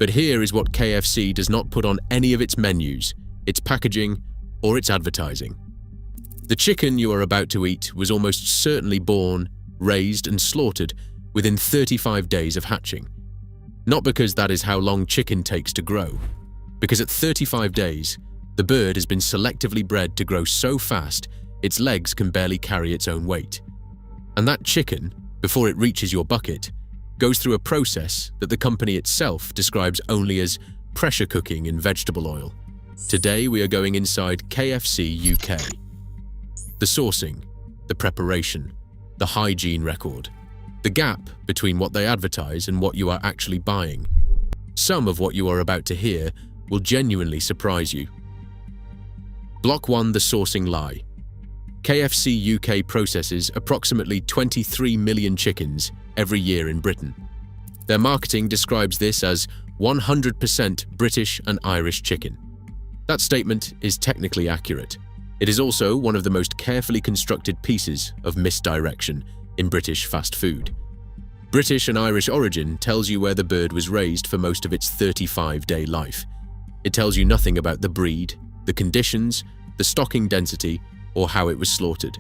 But here is what KFC does not put on any of its menus, its packaging, or its advertising. The chicken you are about to eat was almost certainly born, raised, and slaughtered within 35 days of hatching. Not because that is how long chicken takes to grow, because at 35 days, the bird has been selectively bred to grow so fast its legs can barely carry its own weight. And that chicken, before it reaches your bucket, goes through a process that the company itself describes only as pressure cooking in vegetable oil. Today we are going inside KFC UK. The sourcing, the preparation, the hygiene record, the gap between what they advertise and what you are actually buying. Some of what you are about to hear will genuinely surprise you. Block 1: The sourcing lie. KFC UK processes approximately 23 million chickens every year in Britain. Their marketing describes this as 100% British and Irish chicken. That statement is technically accurate. It is also one of the most carefully constructed pieces of misdirection in British fast food. British and Irish origin tells you where the bird was raised for most of its 35-day life. It tells you nothing about the breed, the conditions, the stocking density, or how it was slaughtered.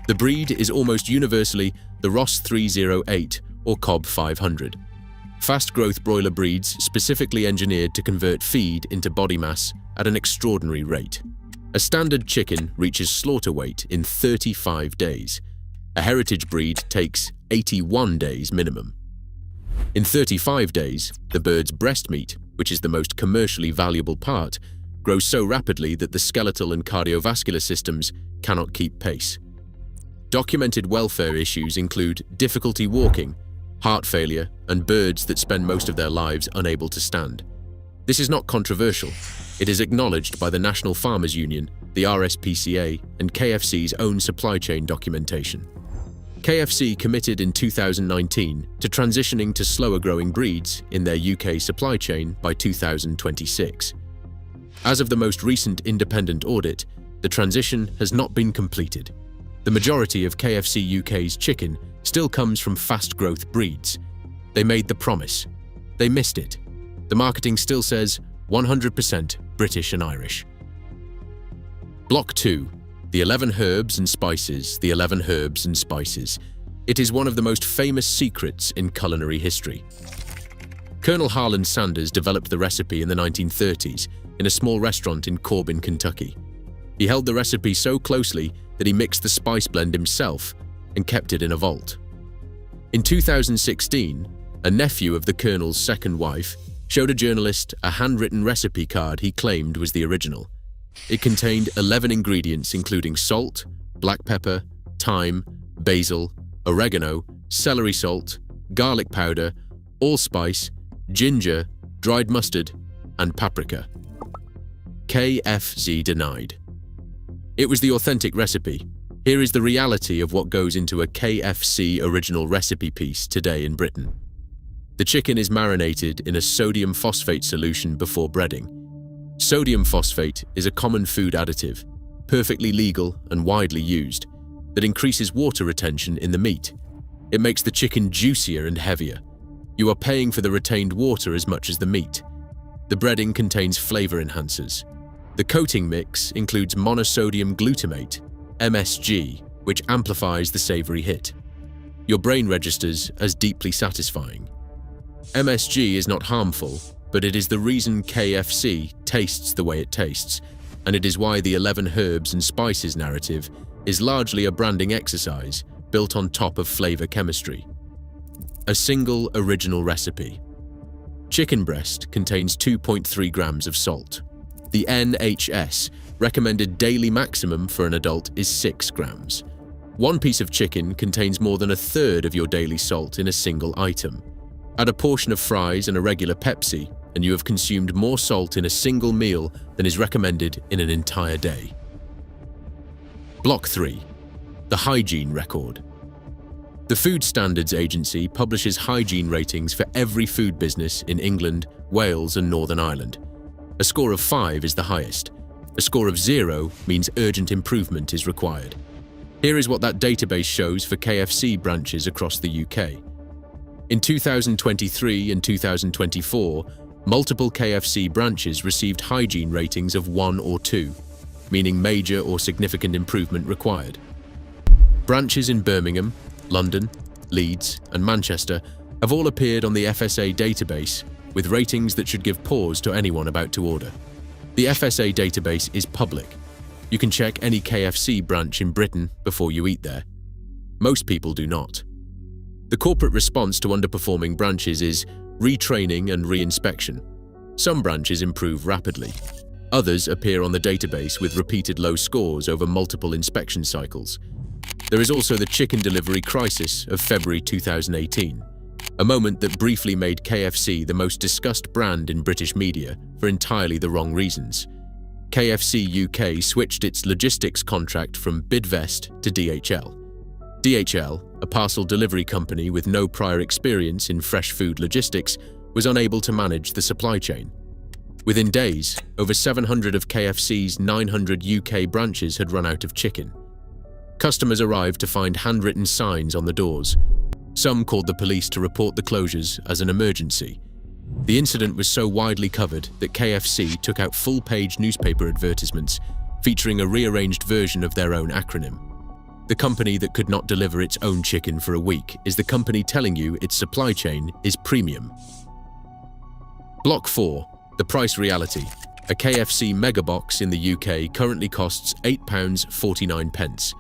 The breed is almost universally the Ross 308 or Cobb 500. Fast-growth broiler breeds specifically engineered to convert feed into body mass at an extraordinary rate. A standard chicken reaches slaughter weight in 35 days. A heritage breed takes 81 days minimum. In 35 days, the bird's breast meat, which is the most commercially valuable part, grows so rapidly that the skeletal and cardiovascular systems cannot keep pace. Documented welfare issues include difficulty walking, heart failure, and birds that spend most of their lives unable to stand. This is not controversial. It is acknowledged by the National Farmers Union, the RSPCA, and KFC's own supply chain documentation. KFC committed in 2019 to transitioning to slower-growing breeds in their UK supply chain by 2026. As of the most recent independent audit, the transition has not been completed. The majority of KFC UK's chicken still comes from fast-growth breeds. They made the promise. They missed it. The marketing still says 100% British and Irish. Block 2. The 11 herbs and spices, the 11 herbs and spices. It is one of the most famous secrets in culinary history. Colonel Harland Sanders developed the recipe in the 1930s in a small restaurant in Corbin, Kentucky. He held the recipe so closely that he mixed the spice blend himself and kept it in a vault. In 2016, a nephew of the Colonel's second wife showed a journalist a handwritten recipe card he claimed was the original. It contained 11 ingredients including salt, black pepper, thyme, basil, oregano, celery salt, garlic powder, allspice, ginger, dried mustard, and paprika. KFC denied. It was the authentic recipe. Here is the reality of what goes into a KFC original recipe piece today in Britain. The chicken is marinated in a sodium phosphate solution before breading. Sodium phosphate is a common food additive, perfectly legal and widely used, that increases water retention in the meat. It makes the chicken juicier and heavier. You are paying for the retained water as much as the meat. The breading contains flavor enhancers. The coating mix includes monosodium glutamate, MSG, which amplifies the savory hit. Your brain registers as deeply satisfying. MSG is not harmful, but it is the reason KFC tastes the way it tastes, and it is why the 11 herbs and spices narrative is largely a branding exercise built on top of flavor chemistry. A single original recipe. Chicken breast contains 2.3 grams of salt. The NHS recommended daily maximum for an adult is 6 grams. One piece of chicken contains more than a third of your daily salt in a single item. Add a portion of fries and a regular Pepsi, and you have consumed more salt in a single meal than is recommended in an entire day. Block 3. The hygiene record. The Food Standards Agency publishes hygiene ratings for every food business in England, Wales, and Northern Ireland. A score of 5 is the highest. A score of 0 means urgent improvement is required. Here is what that database shows for KFC branches across the UK. In 2023 and 2024, Multiple KFC branches received hygiene ratings of 1 or 2, meaning major or significant improvement required. Branches in Birmingham, London, Leeds, and Manchester have all appeared on the FSA database with ratings that should give pause to anyone about to order. The FSA database is public. You can check any KFC branch in Britain before you eat there. Most people do not. The corporate response to underperforming branches is retraining and reinspection. Some branches improve rapidly. Others appear on the database with repeated low scores over multiple inspection cycles. There is also the chicken delivery crisis of February 2018, a moment that briefly made KFC the most discussed brand in British media for entirely the wrong reasons. KFC UK switched its logistics contract from Bidvest to DHL. DHL, a parcel delivery company with no prior experience in fresh food logistics, was unable to manage the supply chain. Within days, over 700 of KFC's 900 UK branches had run out of chicken. Customers arrived to find handwritten signs on the doors. Some called the police to report the closures as an emergency. The incident was so widely covered that KFC took out full-page newspaper advertisements featuring a rearranged version of their own acronym. The company that could not deliver its own chicken for a week is the company telling you its supply chain is premium. Block 4. The price reality. A KFC mega box in the UK currently costs £8.49.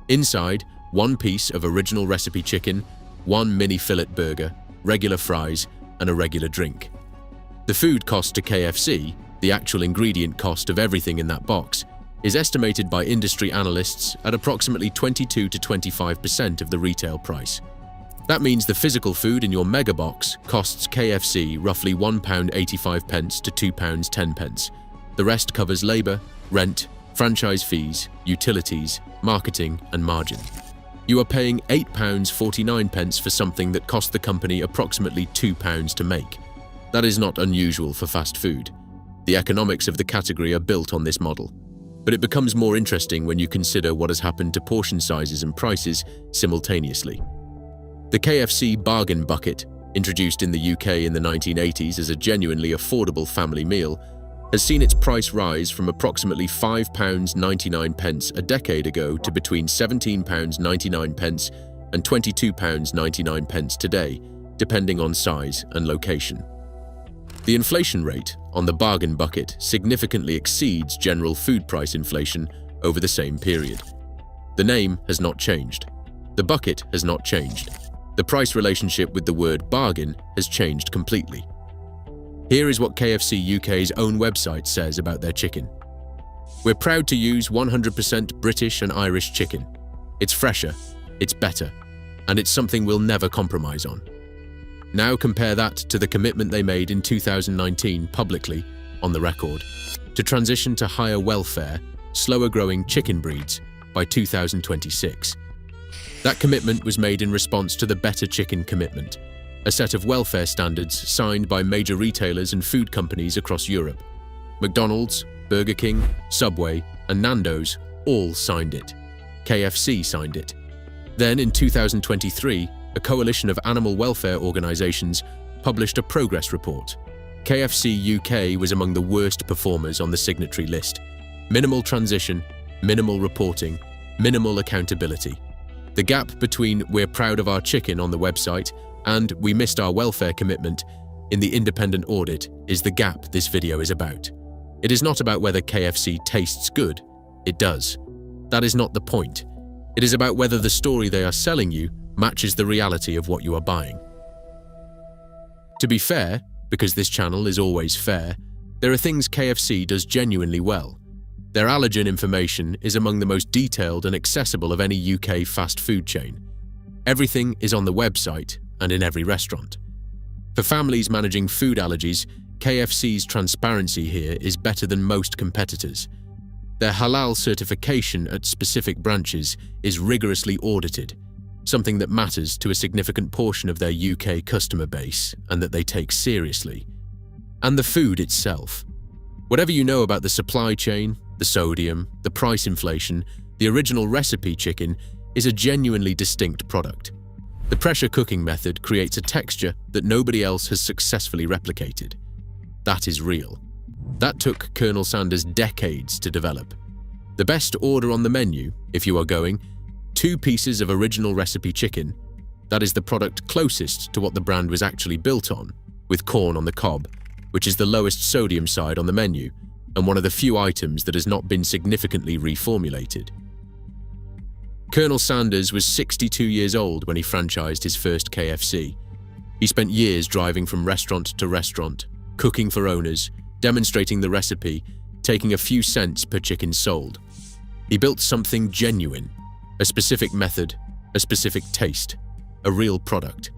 Inside, one piece of original recipe chicken, one mini fillet burger, regular fries, and a regular drink. The food cost to KFC, the actual ingredient cost of everything in that box, is estimated by industry analysts at approximately 22 to 25% of the retail price. That means the physical food in your mega box costs KFC roughly £1.85 to £2.10. The rest covers labour, rent, franchise fees, utilities, marketing, and margin. You are paying £8.49 for something that cost the company approximately £2 to make. That is not unusual for fast food. The economics of the category are built on this model. But it becomes more interesting when you consider what has happened to portion sizes and prices simultaneously. The KFC bargain bucket, introduced in the UK in the 1980s as a genuinely affordable family meal, has seen its price rise from approximately £5.99 a decade ago to between £17.99 and £22.99 today, depending on size and location. The inflation rate on the bargain bucket significantly exceeds general food price inflation over the same period. The name has not changed. The bucket has not changed. The price relationship with the word bargain has changed completely. Here is what KFC UK's own website says about their chicken. We're proud to use 100% British and Irish chicken. It's fresher, it's better, and it's something we'll never compromise on. Now compare that to the commitment they made in 2019 publicly, on the record, to transition to higher welfare, slower-growing chicken breeds by 2026. That commitment was made in response to the Better Chicken Commitment, a set of welfare standards signed by major retailers and food companies across Europe. McDonald's, Burger King, Subway, and Nando's all signed it. KFC signed it. Then in 2023, a coalition of animal welfare organizations published a progress report. KFC UK was among the worst performers on the signatory list. Minimal transition, minimal reporting, minimal accountability. The gap between "we're proud of our chicken" on the website and "we missed our welfare commitment" in the independent audit is the gap this video is about. It is not about whether KFC tastes good. It does. That is not the point. It is about whether the story they are selling you matches the reality of what you are buying. To be fair, because this channel is always fair, there are things KFC does genuinely well. Their allergen information is among the most detailed and accessible of any UK fast food chain. Everything is on the website and in every restaurant. For families managing food allergies, KFC's transparency here is better than most competitors. Their halal certification at specific branches is rigorously audited, something that matters to a significant portion of their UK customer base and that they take seriously. And the food itself. Whatever you know about the supply chain, the sodium, the price inflation, the original recipe chicken is a genuinely distinct product. The pressure cooking method creates a texture that nobody else has successfully replicated. That is real. That took Colonel Sanders decades to develop. The best order on the menu, if you are going, 2 pieces of original recipe chicken. That is the product closest to what the brand was actually built on, with corn on the cob, which is the lowest sodium side on the menu, and one of the few items that has not been significantly reformulated. Colonel Sanders was 62 years old when he franchised his first KFC. He spent years driving from restaurant to restaurant, cooking for owners, demonstrating the recipe, taking a few cents per chicken sold. He built something genuine, a specific method, a specific taste, a real product.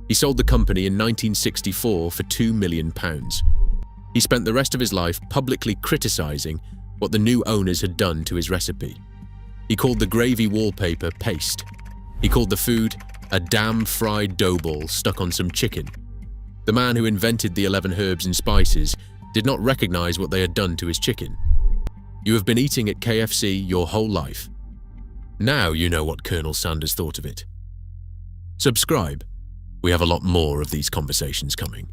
He sold the company in 1964 for £2 million. He spent the rest of his life publicly criticizing what the new owners had done to his recipe. He called the gravy wallpaper paste. He called the food a damn fried dough ball stuck on some chicken. The man who invented the 11 herbs and spices did not recognize what they had done to his chicken. You have been eating at KFC your whole life. Now you know what Colonel Sanders thought of it. Subscribe. We have a lot more of these conversations coming.